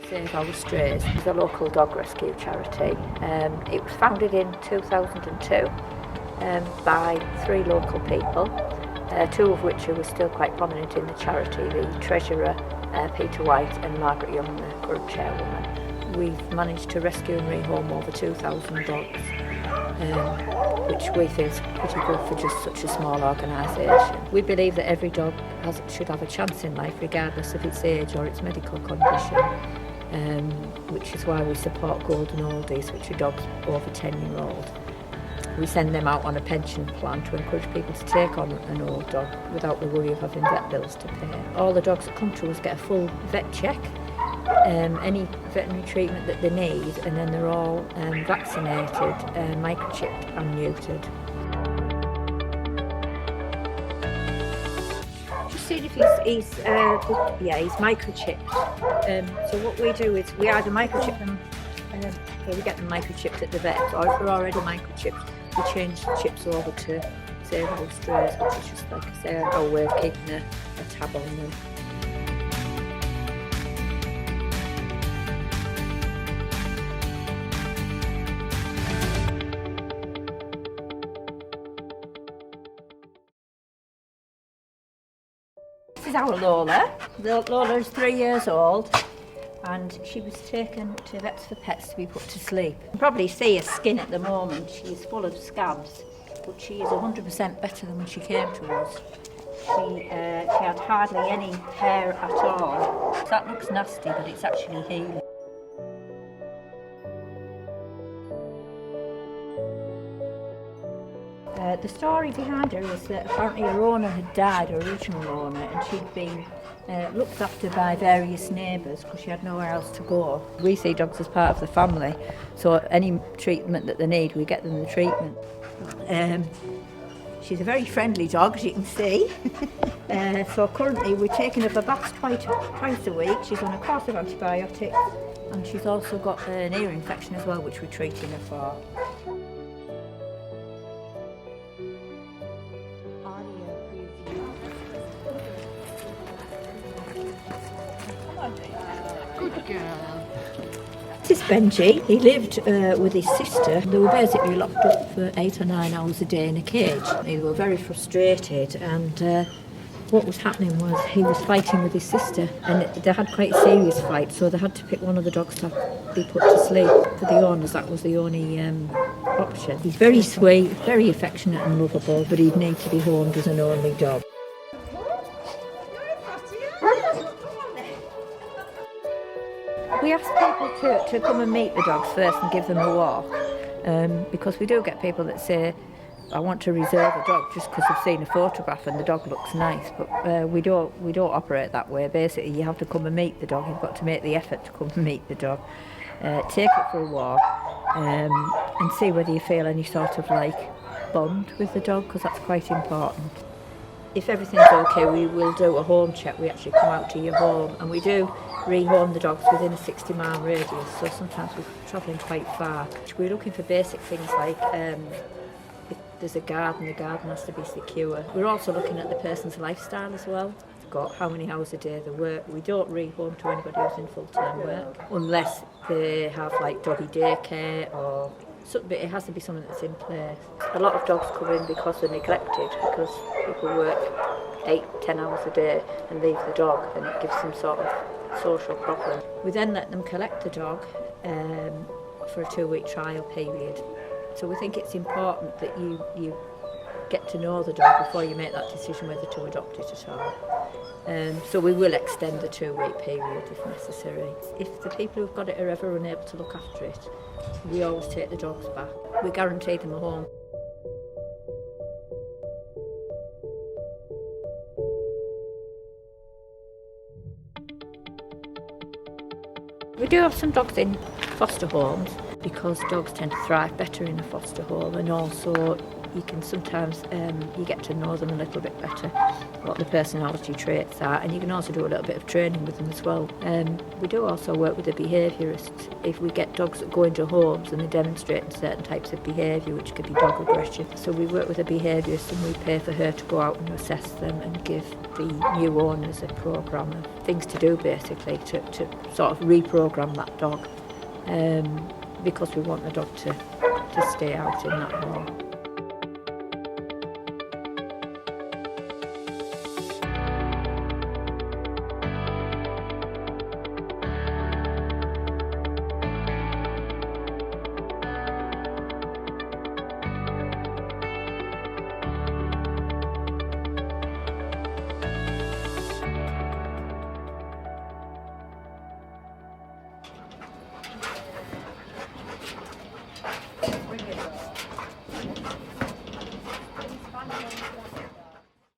Save Our Strays is a local dog rescue charity. It was founded in 2002 by 3 local people, 2 of which were still quite prominent in the charity, the treasurer Peter White and Margaret Young, the current chairwoman. We've managed to rescue and rehome over 2,000 dogs, which we feel is pretty good for just such a small organisation. We believe that every dog should have a chance in life regardless of its age or its medical condition. Which is why we support Golden Oldies, which are dogs over 10-year-old. We send them out on a pension plan to encourage people to take on an old dog without the worry of having vet bills to pay. All the dogs that come to us get a full vet check, any veterinary treatment that they need, and then they're all vaccinated, microchipped and neutered. See if he's microchipped. So what we do is we either microchip them, we get them microchipped at the vet, or if they're already microchipped, we change the chips over to Save Our Strays, which is just like I say, our way of keeping a tab on them. This is our Lola. Lola is 3 years old and she was taken to Vets for Pets to be put to sleep. You can probably see her skin at the moment. She's full of scabs, but she is 100% better than when she came to us. She had hardly any hair at all. That looks nasty, but it's actually healing. The story behind her is that apparently her owner had died, her original owner, and she'd been looked after by various neighbours because she had nowhere else to go. We see dogs as part of the family, so any treatment that they need, we get them the treatment. She's a very friendly dog, as you can see. So currently we're taking her for baths twice a week. She's on a course of antibiotics, and she's also got an ear infection as well, which we're treating her for. Good girl. This is Benji. He lived with his sister. They were basically locked up for 8 or 9 hours a day in a cage. They were very frustrated, and what was happening was he was fighting with his sister, and they had quite a serious fight, so they had to pick one of the dogs to be put to sleep. For the owners, that was the only option. He's very sweet, very affectionate and lovable, but he'd need to be homed as an only dog. We ask people to come and meet the dogs first and give them a walk, because we do get people that say, I want to reserve a dog just because they've seen a photograph and the dog looks nice, but we don't operate that way. Basically, you have to come and meet the dog. You've got to make the effort to come and meet the dog, take it for a walk, and see whether you feel any sort of bond with the dog, because that's quite important. If everything's okay, we will do a home check. We actually come out to your home, and we do rehome the dogs within a 60-mile radius, so sometimes we're travelling quite far. We're looking for basic things like if there's a garden, the garden has to be secure. We're also looking at the person's lifestyle as well. Got how many hours a day they work. We don't rehome to anybody who's in full-time work unless they have doggy daycare or something. It has to be something that's in place. A lot of dogs come in because they're neglected, because people work 8-10 hours a day and leave the dog, and it gives them sort of social problem. We then let them collect the dog for a 2-week trial period. So we think it's important that you get to know the dog before you make that decision whether to adopt it at all. So we will extend the 2-week period if necessary. If the people who've got it are ever unable to look after it, we always take the dogs back. We guarantee them a home. We do have some dogs in foster homes because dogs tend to thrive better in a foster home, and also you can sometimes you get to know them a little bit better, what the personality traits are, and you can also do a little bit of training with them as well. We do also work with the behaviourists. If we get dogs that go into homes and they demonstrate certain types of behaviour, which could be dog aggression, so we work with a behaviourist and we pay for her to go out and assess them and give the new owners a programme of things to do, basically, to sort of reprogram that dog, because we want the dog to stay out in that home.